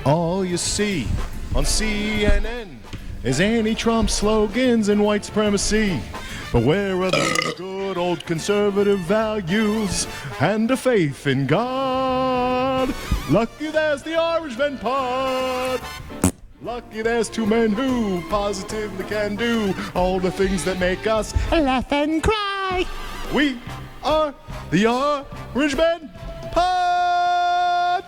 All you see on CNN is anti-Trump slogans and white supremacy. But where are those good old conservative values and a faith in God? Lucky there's the Irishman pod. Lucky there's two men who positively can do all the things that make us laugh and cry. We are the Irishman pod.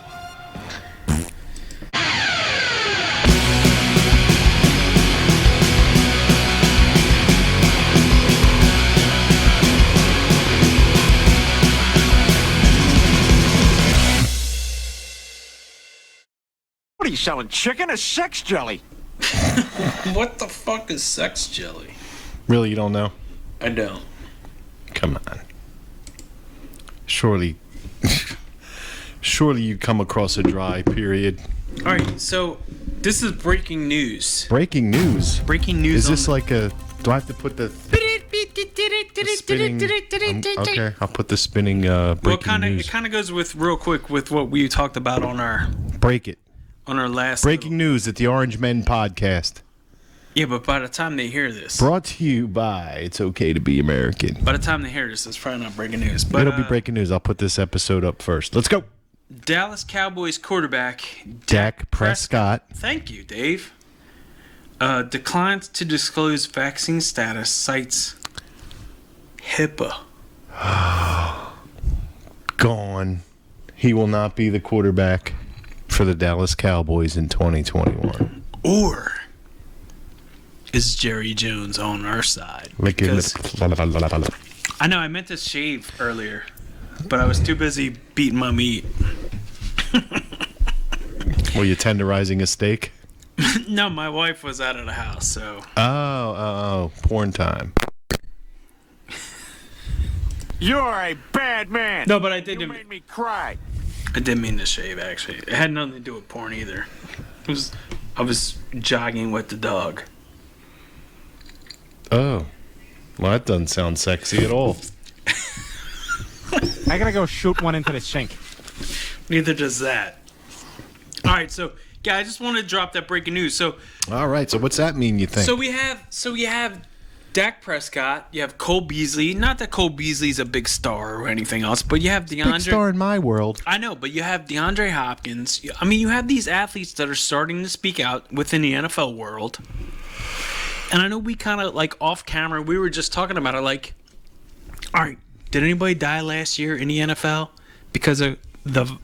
What are you selling, chicken or sex jelly? What the fuck is sex jelly? Really, you don't know? I don't. Come on. Surely you come across a dry period. All right, so this is breaking news. Breaking news? Breaking news. Is this like a... Do I have to put the spinning... okay, I'll put the spinning breaking news. It kind of goes with, real quick, with what we talked about on our... Break it. On our last... Breaking news at the Orange Men podcast. Yeah, but by the time they hear this... Brought to you by It's Okay to Be American. By the time they hear this, it's probably not breaking news. But, it'll be breaking news. I'll put this episode up first. Let's go. Dallas Cowboys quarterback Dak Prescott. Thank you, Dave. Declines to disclose vaccine status, cites HIPAA. Gone. He will not be the quarterback for the Dallas Cowboys in 2021. Or is Jerry Jones on our side? I know I meant to shave earlier, but I was too busy beating my meat. Were you tenderizing a steak? No, my wife was out of the house, so... Oh, porn time. You're a bad man. No, but I did... You made me cry. I didn't mean to shave, actually. It had nothing to do with porn, either. I was jogging with the dog. Oh. Well, that doesn't sound sexy at all. I gotta go shoot one into the sink. Neither does that. All right, so... Yeah, I just want to drop that breaking news. So, all right. So, what's that mean? You think? So you have Dak Prescott. You have Cole Beasley. Not that Cole Beasley's a big star or anything else, but you have DeAndre. Big star in my world. I know, but you have DeAndre Hopkins. I mean, you have these athletes that are starting to speak out within the NFL world. And I know we kind of like off camera. We were just talking about it. Like, all right, did anybody die last year in the NFL because of the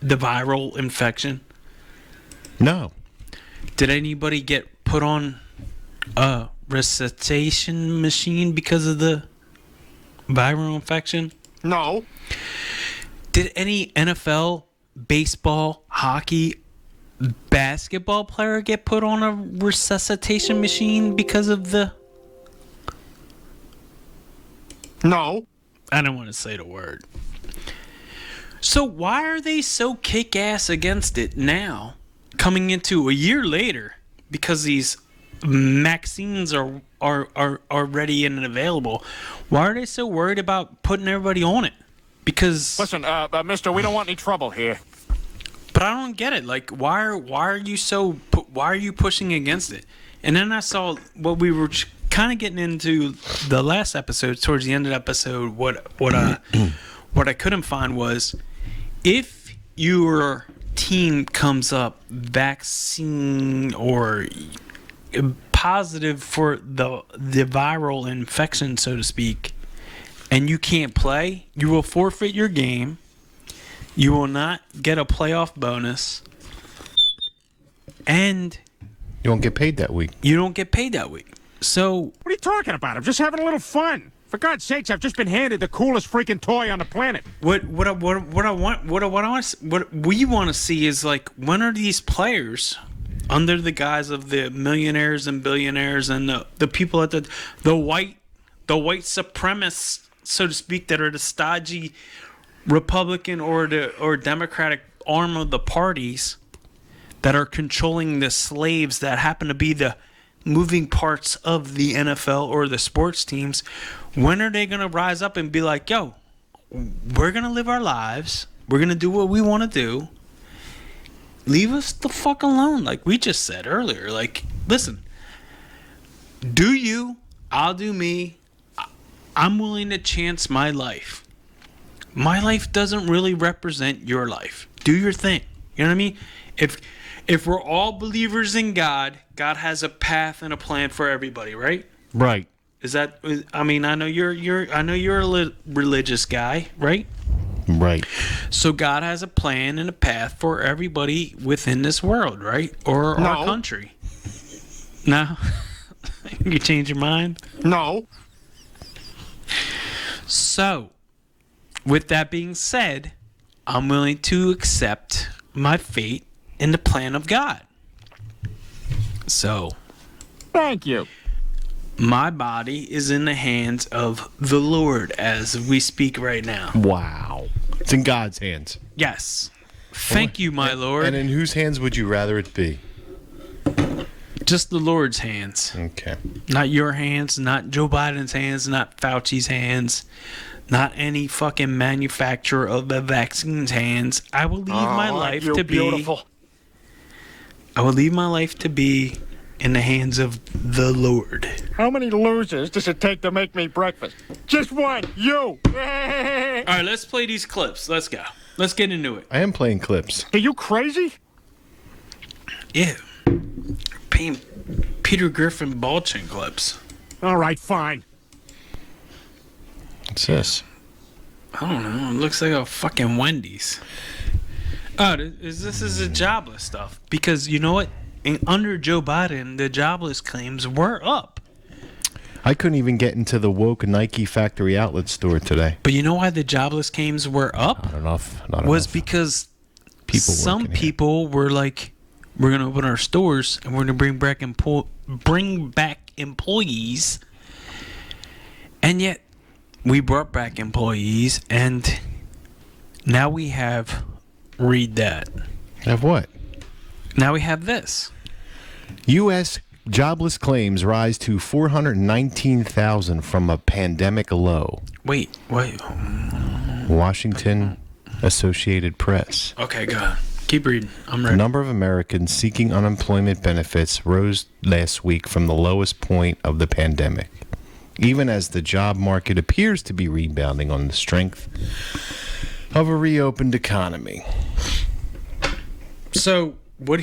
viral infection? No. Did anybody get put on a resuscitation machine because of the viral infection? No. Did any NFL, baseball, hockey, basketball player get put on a resuscitation machine because of the... No. I don't want to say the word. So why are they so kick-ass against it now? Coming into a year later, because these vaccines are ready and available, why are they so worried about putting everybody on it? Because listen, mister, we don't want any trouble here. But I don't get it. Like, why are you pushing against it? And then I saw what we were kind of getting into the last episode, towards the end of the episode. What I couldn't find was, if your team comes up vaccine or positive for the viral infection, so to speak, and you can't play, you will forfeit your game. You will not get a playoff bonus, and you won't get paid that week. You don't get paid that week. So what are you talking about? I'm just having a little fun. For God's sakes, I've just been handed the coolest freaking toy on the planet. What we want to see is, like, when are these players, under the guise of the millionaires and billionaires and the people at the white supremacists, so to speak, that are the stodgy Republican or Democratic arm of the parties that are controlling the slaves that happen to be the moving parts of the NFL or the sports teams, when are they going to rise up and be like, yo, we're going to live our lives, we're going to do what we want to do, leave us the fuck alone. Like we just said earlier. Like, listen, do you? I'll do me. I'm willing to chance my life. My life doesn't really represent your life. Do your thing. You know what I mean? If we're all believers in God, God has a path and a plan for everybody, right? Right. Is that? I mean, I know you're a religious guy, right? Right. So God has a plan and a path for everybody within this world, right? Or our country. No? You change your mind? No. So, with that being said, I'm willing to accept my fate in the plan of God. So, Thank you. my body is in the hands of the Lord as we speak right now. Wow. It's in God's hands. Yes. Thank you, my Lord. And in whose hands would you rather it be? Just the Lord's hands. Okay. Not your hands, not Joe Biden's hands, not Fauci's hands, not any fucking manufacturer of the vaccine's hands. I will leave my life to beautiful. I will leave my life to be in the hands of the Lord. How many losers does it take to make me breakfast? Just one. You. All right, let's play these clips. Let's go. Let's get into it. I am playing clips. Are you crazy? Yeah. Peter Griffin Balchin clips. All right, fine. What's this? I don't know. It looks like a fucking Wendy's. Oh, this is the jobless stuff. Because you know what? Under Joe Biden, the jobless claims were up. I couldn't even get into the woke Nike factory outlet store today. But you know why the jobless claims were up? Not enough. Because People some working here. people were like, we're going to open our stores and we're going to bring back employees. And yet, we brought back employees, and now we have, read that. Have what? Now we have this. U.S. jobless claims rise to 419,000 from a pandemic low. Wait. Washington Associated Press. Okay, go ahead. Keep reading. I'm The ready. number of Americans seeking unemployment benefits rose last week from the lowest point of the pandemic, even as the job market appears to be rebounding on the strength of a reopened economy. So what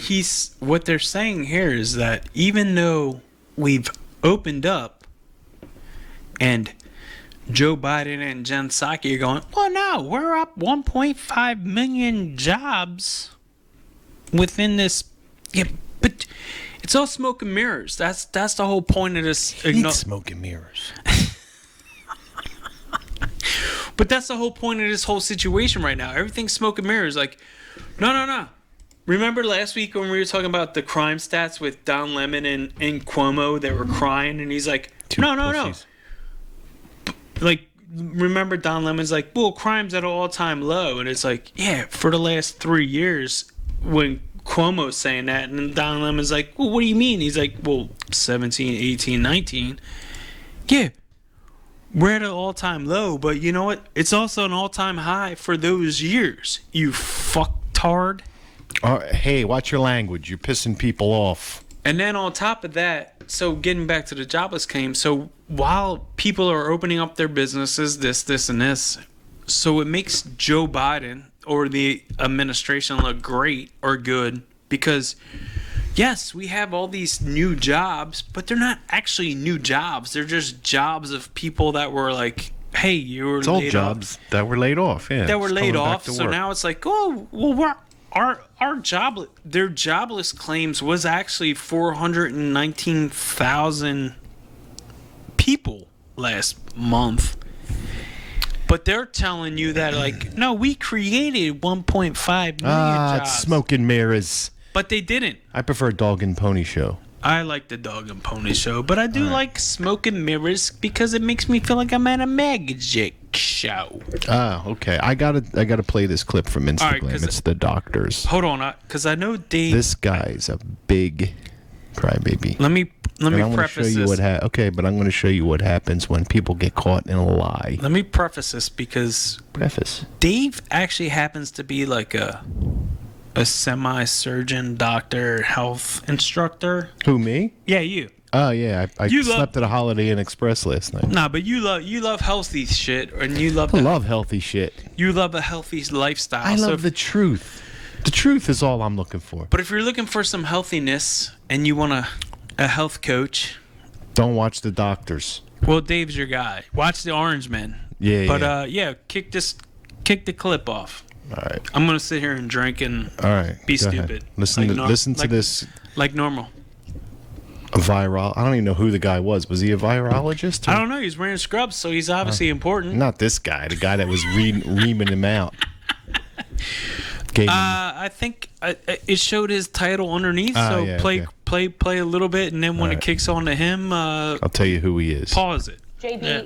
they're saying here is that even though we've opened up and Joe Biden and Jen Psaki are going, well, no, we're up 1.5 million jobs within this. Yeah, but it's all smoke and mirrors. That's the whole point of this. It's smoke and mirrors. But that's the whole point of this whole situation right now. Everything's smoke and mirrors. Like, no. Remember last week when we were talking about the crime stats with Don Lemon and Cuomo that were crying, and he's like, no. Like, remember Don Lemon's like, well, crime's at an all-time low. And it's like, yeah, for the last 3 years when Cuomo's saying that, and then Don Lemon's like, well, what do you mean? He's like, well, 17, 18, 19. Yeah, we're at an all-time low, but you know what? It's also an all-time high for those years, you fucktard. Hey, watch your language. You're pissing people off. And then on top of that, so getting back to the jobless claim, so while people are opening up their businesses, this, and this, so it makes Joe Biden or the administration look great or good because, yes, we have all these new jobs, but they're not actually new jobs. They're just jobs of people that were like, hey, you were It's all laid jobs that were laid off. Yeah, that were just laid coming back off. to So work. now it's like, oh, well, their jobless claims was actually 419,000 people last month. But they're telling you that, like, no, we created 1.5 million jobs. It's smoke and mirrors. But they didn't. I prefer Dog and Pony Show. I like the Dog and Pony Show, but I do like Smoke and Mirrors because it makes me feel like I'm at a magic show. Okay. I gotta play this clip from Instagram. Right, it's the doctors. Hold on, because I know Dave. This guy's a big crybaby. Let me I'm going to preface show you this. but I'm going to show you what happens when people get caught in a lie. Let me preface this because Preface. Dave actually happens to be like a semi-surgeon, doctor, health instructor. Who, me? Yeah, you. Oh, yeah. I You slept at a Holiday Inn Express last night. Nah, but you love healthy shit, and you love I love healthy shit. you love a healthy lifestyle. I So love the truth. The truth is all I'm looking for. but if you're looking for some healthiness and you want a health coach, Don't watch the doctors. well, Dave's your guy. Watch the Orange Man. Yeah, But kick the clip off. All right. I'm gonna sit here and drink and All right. be go ahead. stupid. Listen Like to like- this like normal. viral. I don't even know who the guy was. Was he a virologist? I don't know. He's wearing scrubs, so he's obviously important. Not this guy. The guy that was reaming him out. Gave him- I think it showed his title underneath. Oh, So yeah, play a little bit, and then when it right. kicks on to him, I'll tell you who he is. pause it. JB, Yeah.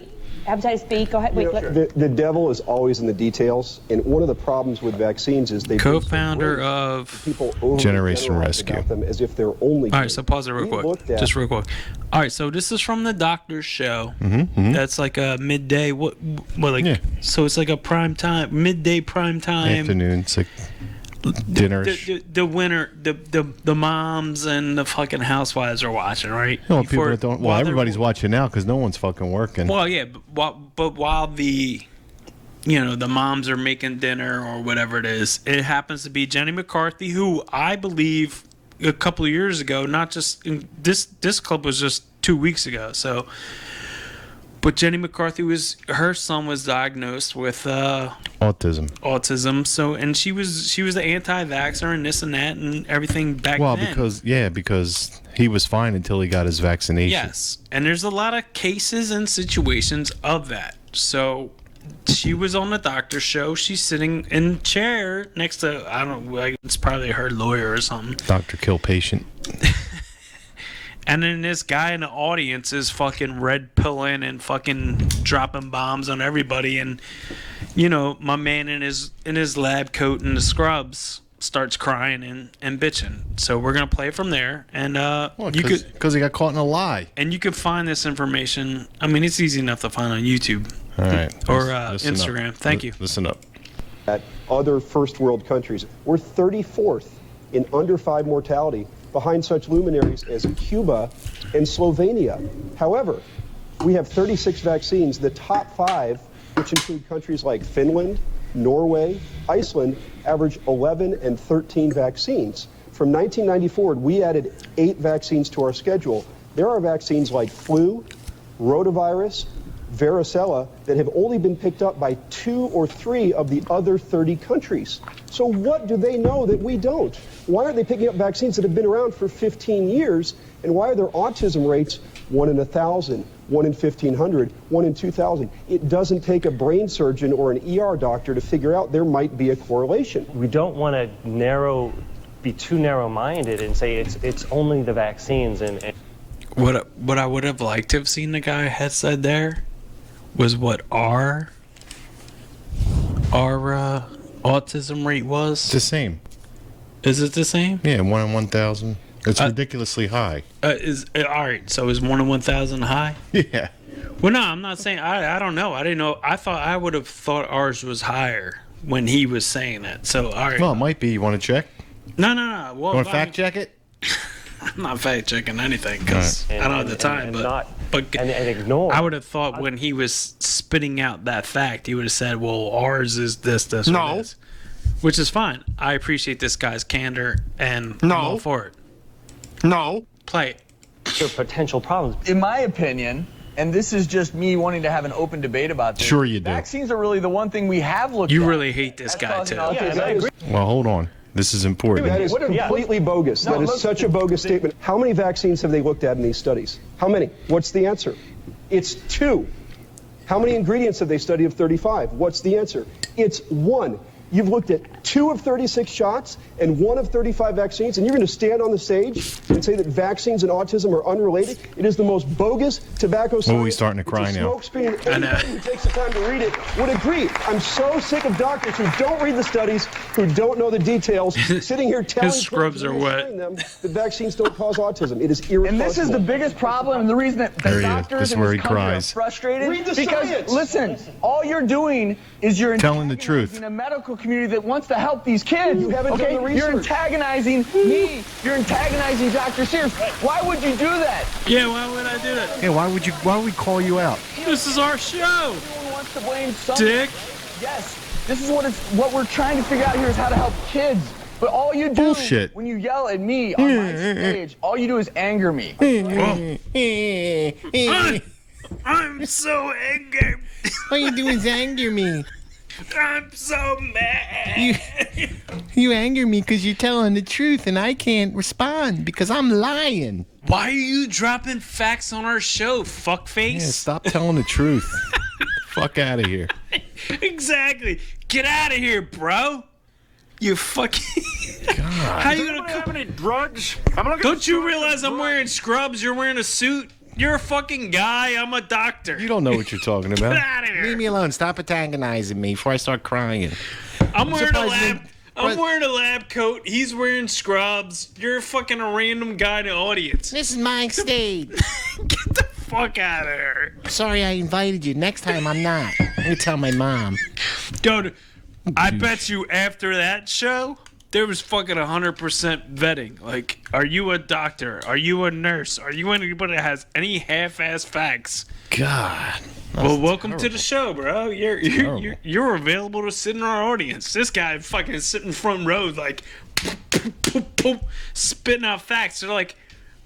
hepatitis B, go ahead. Wait, You know, the devil is always in the details, and one of the problems with vaccines is they Co-founder of. people Generation overgeneralize Rescue. about them as if they're only. All right, so pause it real We quick. looked at- Just real quick. All right, so this is from the doctor's show. Mm-hmm. That's like a midday. What like? Yeah. So it's like a prime time, midday prime time. Afternoon. It's like dinner. The winter, the moms and the fucking housewives are watching, right? Well, people Before- that don't. Well, while they're- everybody's watching now because no one's fucking working. Well, yeah, but while the, the moms are making dinner or whatever it is, it happens to be Jenny McCarthy, who I believe a couple of years ago, not just this clip was just 2 weeks ago. So, but Jenny McCarthy her son was diagnosed with Autism. autism. So, and she was the anti-vaxxer and this and that and everything back Well, then. because he was fine until he got his vaccination. Yes, and there's a lot of cases and situations of that. So she was on the doctor's show. She's sitting in a chair next to, I don't know, like, it's probably her lawyer or something. Doctor kill patient. And then this guy in the audience is fucking red pilling and fucking dropping bombs on everybody. And, my man in his lab coat and the scrubs starts crying and bitching. So we're going to play from there. And Because he got caught in a lie. And you can find this information. I mean, it's easy enough to find on YouTube All right. or Listen up. Instagram. Thank you. Listen up. At other first world countries, we're 34th in under 5 mortality, behind such luminaries as Cuba and Slovenia. However, we have 36 vaccines. The top 5, which include countries like Finland, Norway, Iceland, average 11 and 13 vaccines. From 1990 forward, we added 8 vaccines to our schedule. There are vaccines like flu, rotavirus, varicella that have only been picked up by 2 or 3 of the other 30 countries. So what do they know that we don't? Why aren't they picking up vaccines that have been around for 15 years? And why are their autism rates 1 in 1,000, 1 in 1,500, 1 in 2,000? It doesn't take a brain surgeon or an ER doctor to figure out there might be a correlation. We don't want to be too narrow-minded and say it's only the vaccines. And What I would have liked to have seen the guy had said there was what our autism rate was. It's the same. Is it the same? Yeah, 1 in 1,000. It's ridiculously high. All right? So is 1 in 1,000 high? Yeah. Well, no, I'm not saying. I don't know. I didn't know. I would have thought ours was higher when he was saying that. So all right. Well, it might be. You want to check? No. Well, You want to fact check it? I'm not fact checking anything because I don't have the time. But and ignore. I would have thought when he was spitting out that fact, he would have said, "Well, ours is this, or No. this," which is fine. I appreciate this guy's candor, and I'm No. all for it. No. Play it. There are potential problems. In my opinion, and this is just me wanting to have an open debate about this. Sure you do. Vaccines are really the one thing we have looked at. You really hate this as guy causing too. autism. Yeah, and I agree. Well, hold on. This is important. That is completely bogus. No, That is look, such a bogus statement. How many vaccines have they looked at in these studies? How many? What's the answer? It's 2. How many ingredients have they studied of 35? What's the answer? It's 1. You've looked at 2 of 36 shots and 1 of 35 vaccines, and you're going to stand on the stage and say that vaccines and autism are unrelated? It is the most bogus tobacco science. Oh, he's starting to cry It's a now. smokescreen. I know. Anybody who takes the time to read it would agree. I'm so sick of doctors who don't read the studies, who don't know the details, sitting here telling scrubs are wet. telling them that vaccines don't cause autism. It is irresponsible. And this is the biggest problem, and the reason that There the he is. doctors This is in where this he country cries. are frustrated Read the because science. listen, all you're doing is you're Telling the truth. antagonizing a medical community that wants to help these kids. You haven't done the research. You're antagonizing me. You're antagonizing Dr. Sears. Why would you do that? Yeah, why would I do that? Hey, why would we call you out? This is our show, Everyone wants to blame someone. Dick. Yes, this is what we're trying to figure out here is how to help kids. But all you do Bullshit. when you yell at me on my stage, all you do is anger me. I'm so angry. All you do is anger me. I'm so mad. You anger me because you're telling the truth and I can't respond because I'm lying. Why are you dropping facts on our show, fuckface? Yeah, stop telling the truth. Fuck out of here. Exactly. Get out of here, bro. You fucking. God. How you gonna Have any drugs? I'm looking Don't for you drugs. realize I'm wearing scrubs? You're wearing a suit. You're a fucking guy. I'm a doctor. You don't know what you're talking Get about. out of Leave here. me alone. Stop antagonizing me before I start crying. I'm wearing a surprised lab. you- I'm wearing a lab coat. He's wearing scrubs. You're fucking a random guy in the audience. This is my stage. Get the fuck out of here. Sorry I invited you. Next time I'm not. I'm going to tell my mom. Dude, I bet you after that show, there was fucking 100% vetting. Like, are you a doctor? Are you a nurse? Are you anybody that has any half-ass facts? God. Well, welcome to the show, bro. You're available to sit in our audience. This guy fucking sitting front row, like, spitting out facts. They're like,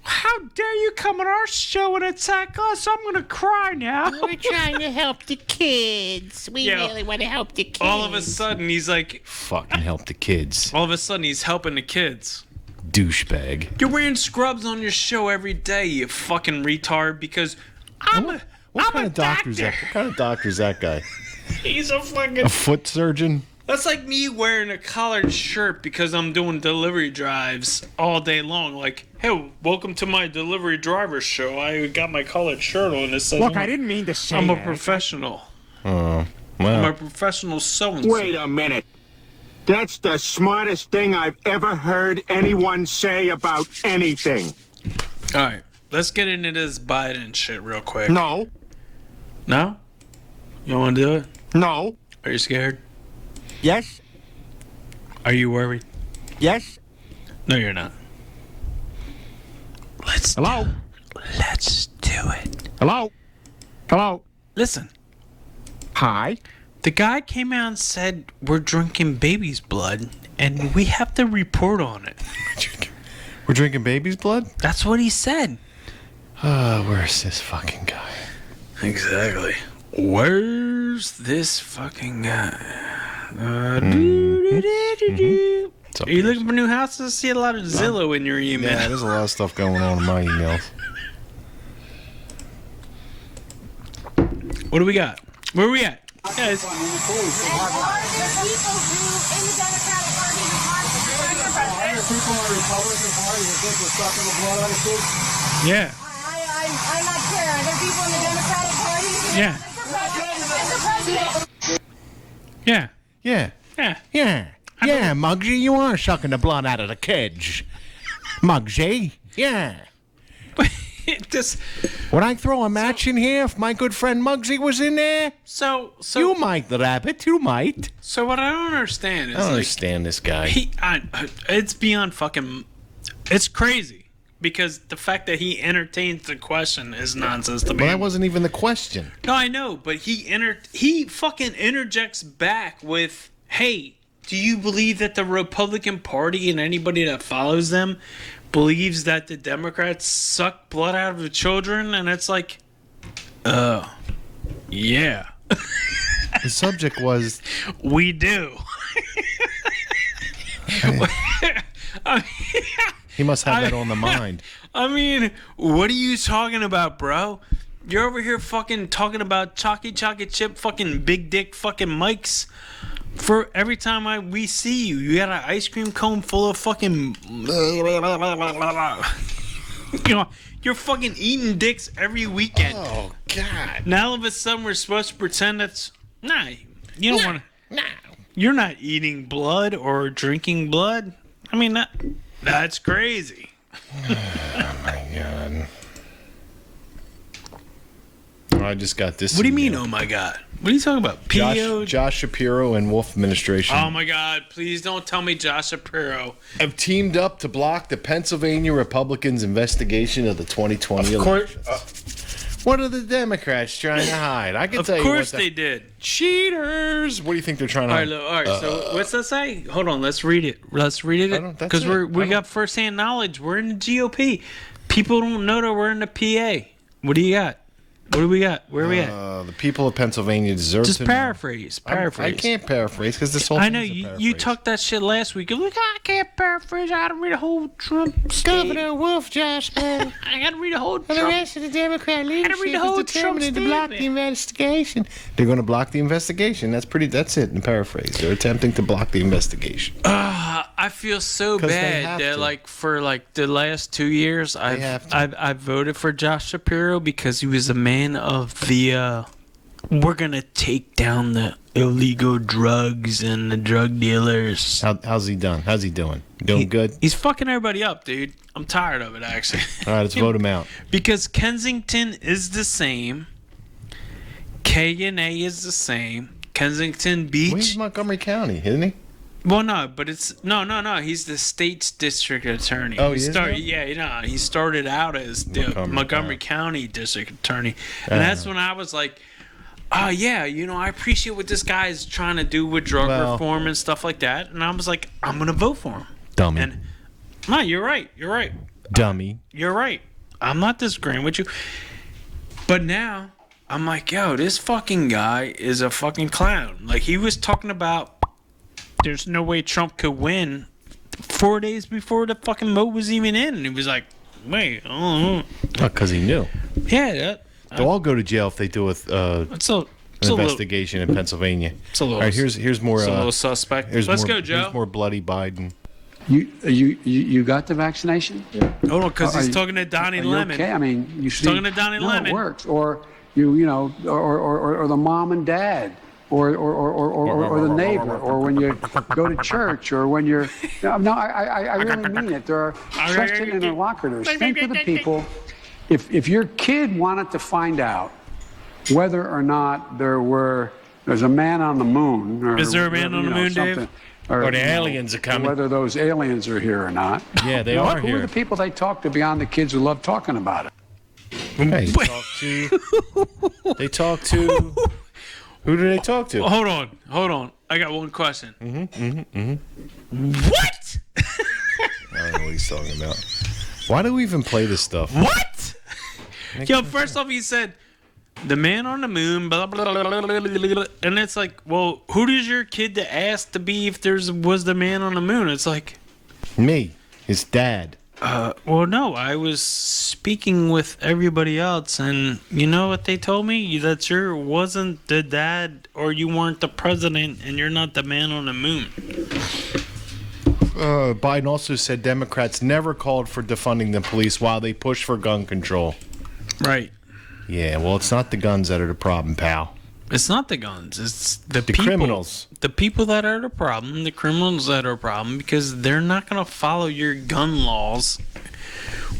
how dare you come on our show and attack us? I'm gonna cry now. We're trying to help the kids. We Yeah. really want to help the kids. All of a sudden, he's like, Fucking help the kids. all of a sudden, he's helping the kids. Douchebag. You're wearing scrubs on your show every day, you fucking retard, because What kind of doctor is that? What kind of doctor is that guy? he's a fucking... A foot surgeon? That's like me wearing a collared shirt because I'm doing delivery drives all day long. Like, hey, welcome to my delivery driver show. I got my collared shirt on. This says Look, I didn't mean to say I'm a that. professional. Oh, I'm a well. professional so-and-so. Wait a minute. That's the smartest thing I've ever heard anyone say about anything. All right, let's get into this Biden shit real quick. No, No? You don't want to do it? no, Are you scared? yes, Are you worried? yes. No, you're not. Let's Hello? Let's do it. Hello? Hello? Listen, Hi? the guy came out and said we're drinking baby's blood, and we have to report on it. We're drinking baby's blood? That's what he said. Where's this fucking guy? Exactly. Where's this fucking guy? Are you looking for new houses? I see a lot of Zillow in your email. Yeah, there's a lot of stuff going on in my emails. What do we got? Where are we at? Guys. Yeah. I'm not sure. Are there people in the Democratic Party? Yeah. Yeah. Yeah. Yeah. Yeah. Yeah, Muggsy, you are sucking the blood out of the kids. Muggsy. Yeah. It just Would I throw a match in here if my good friend Muggsy was in there? so You might, Rabbit. You might. so what I don't understand is I don't like understand this guy. it's beyond fucking it's crazy because the fact that he entertains the question is nonsense to me. But that wasn't even the question. No, I know, but he fucking interjects back with, "Hey, do you believe that the Republican Party and anybody that follows them believes that the Democrats suck blood out of the children?" And it's like, yeah, The subject was we do. he must have that on the mind. I mean, what are you talking about, bro? You're over here fucking talking about chalky chip fucking big dick fucking mics. For every time we see you, you got an ice cream cone full of fucking. You know, you're fucking eating dicks every weekend. Oh, God. Now all of a sudden we're supposed to pretend that's. Nah, you don't want to. No. You're not eating blood or drinking blood. I mean, that's crazy. Oh, my God. All I just got this. What do you mean, email. oh my God? What are you talking about? PO? Josh Shapiro and Wolf Administration Oh my God, please don't tell me Josh Shapiro. have teamed up to block the Pennsylvania Republicans' investigation of the 2020 elections. What are the Democrats trying to hide? I can Of tell you what course they did. cheaters. What do you think they're trying to hide? All right. So what's that say? Hold on. Let's read it. don't- that's Because it. we got firsthand knowledge. We're in the GOP. People don't know that we're in the PA. What do you got? What do we got? Where are we at? The people of Pennsylvania deserve Just to paraphrase. I can't paraphrase because this whole I know thing's a you paraphrase. talked that shit last week. You're like, I can't paraphrase. I gotta read a whole Trump statement. Governor Wolf, Josh, man. I gotta read a whole And the Trump. rest of the Democrat read the leadership whole is determined Trump to block the statement. investigation. They're going to block the investigation. That's it in paraphrase. They're attempting to block the investigation. I feel so 'Cause they bad have that to. like for like the last 2 years have to. I've voted for Josh Shapiro because he was a man of the we're gonna take down the illegal drugs and the drug dealers. How's he done? How's he doing? Doing good? He's fucking everybody up, dude. I'm tired of it actually. All right, let's vote him out. Because Kensington is the same. K&A is the same. Kensington Beach. Well, he's Montgomery County, isn't he? Well, no, but it's no. He's the state's district attorney. Oh, he is now? He started out as the Montgomery County district attorney, and that's when I was like, "Oh yeah, I appreciate what this guy is trying to do with drug reform and stuff like that." And I was like, "I'm gonna vote for him." Dummy. And no, you're right. Dummy. You're right. I'm not disagreeing with you. But now I'm like, yo, this fucking guy is a fucking clown. Like he was talking about. There's no way Trump could win 4 days before the fucking vote was even in. And he was like, wait, I don't know. Because he knew. Yeah. They'll all go to jail if they do an investigation in Pennsylvania. It's a little, all right, here's more. It's a little suspect. Let's go, Joe. Here's more bloody Biden. You got the vaccination? Yeah. Hold on, because he's talking to Donnie Lemon. Okay, I mean, you see, talking to Donnie Lemon. It works. Or or the mom and dad. Or the neighbor, or when you go to church, or when you're. No, I really mean it. There are trusted interlocutors. Think of the people. If your kid wanted to find out whether or not there's a man on the moon, or is there a man on the moon, Dave? Or the aliens are coming. Whether those aliens are here or not. Yeah, they are Who here. are the people they talk to beyond the kids who love talking about it? Hey, they talk to. Who do they talk to? Hold on. I got one question. What? I don't know what he's talking about. Why do we even play this stuff? What? Yo, first off, he said, the man on the moon, blah, blah, blah, blah, blah, blah, blah. And it's like, well, who does your kid to ask to be if was the man on the moon? It's like... Me, his dad. Well, no, I was speaking with everybody else, and you know what they told me? That you wasn't the dad, or you weren't the president, and you're not the man on the moon. Biden also said Democrats never called for defunding the police while they push for gun control. Right. Yeah, well, it's not the guns that are the problem, pal. It's not the guns. It's the people, criminals. The people that are the problem, the criminals that are a problem, because they're not going to follow your gun laws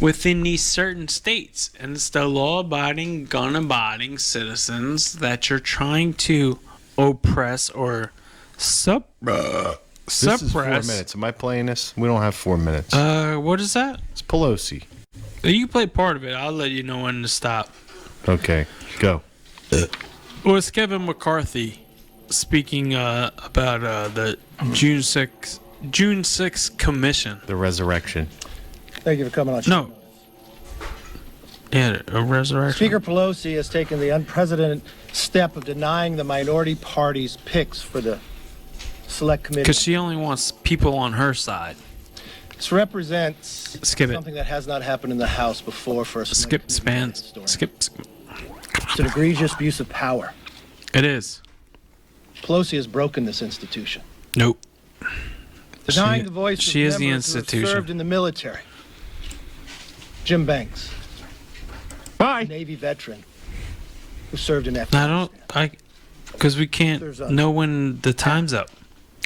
within these certain states. And it's the law-abiding, gun-abiding citizens that you're trying to oppress or suppress. This is 4 minutes. Am I playing this? We don't have 4 minutes. What is that? It's Pelosi. You can play part of it. I'll let you know when to stop. Okay, go. Well, it's Kevin McCarthy speaking about the June 6th commission. The resurrection. Thank you for coming on. No. Yeah, a resurrection. Speaker Pelosi has taken the unprecedented step of denying the minority party's picks for the select committee. Because she only wants people on her side. This represents Skip it. something that has not happened in the House before for a Skip. It's an egregious abuse of power. It is. Pelosi has broken this institution. Nope. Denying the voice she of is the members who have institution. served in the military. Jim Banks. Bye. Navy veteran who served in Afghanistan. Because we can't know when the time's up.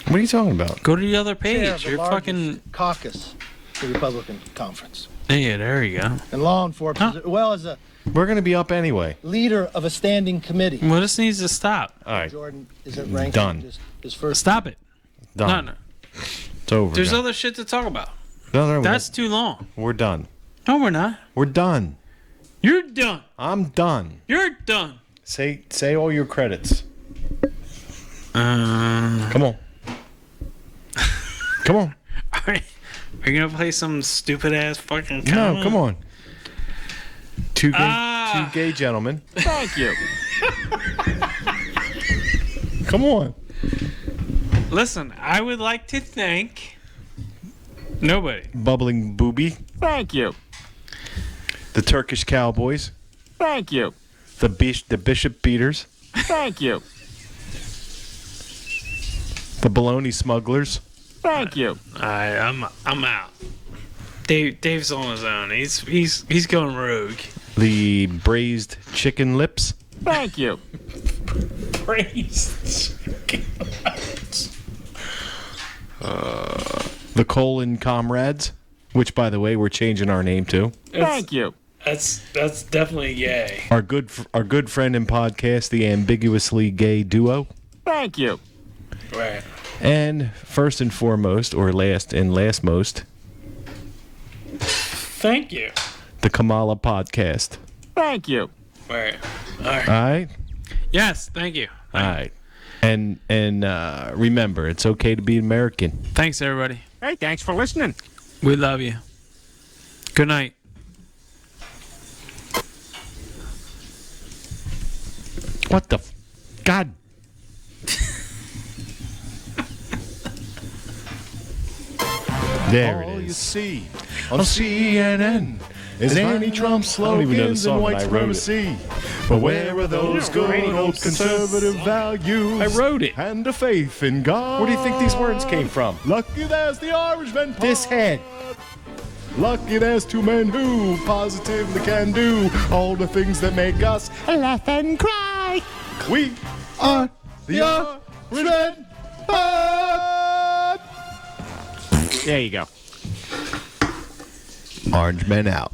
What are you talking about? Go to the other Chair page. of the You're largest fucking caucus, the Republican conference. Yeah, there you go. and law enforcement, as well as a We're going to be up anyway. leader of a standing committee. Well, this needs to stop. All right. Jordan, is it ranked? Done. His first. Stop it. Done. No. It's over. There's done. other shit to talk about. No, That's too long. we're done. No, we're not. We're done. You're done. I'm done. You're done. Say all your credits. Come on. Come on. Are you gonna play some stupid ass fucking? No, come on. Two gay gentlemen. Thank you. Come on. Listen, I would like to thank nobody. Bubbling Booby. Thank you. The Turkish Cowboys. Thank you. The Bishop Beaters. Thank you. The Baloney Smugglers. Thank you. I'm out. Dave's on his own. He's going rogue. The Braised Chicken Lips. Thank you. Praise. The Colon Comrades, which, by the way, we're changing our name to. Thank you. That's definitely gay. Our good friend and podcast, the Ambiguously Gay Duo. Thank you. Right. And first and foremost, or last and last most, Thank you. the Kamala Podcast. Thank you. Right. All All right. right? Yes. Thank you. All right. And remember, it's okay to be American. Thanks, everybody. Hey, thanks for listening. We love you. Good night. What the God? There All it you is. see on CNN is anti-Trump slogans and white supremacy. But where are those good old conservative values? I wrote it. And a faith in God. Where do you think these words came from? Lucky there's the Irishman. This head. Lucky there's two men who positively can do all the things that make us laugh and cry. We are the Irishman. There you go. Orange Men out.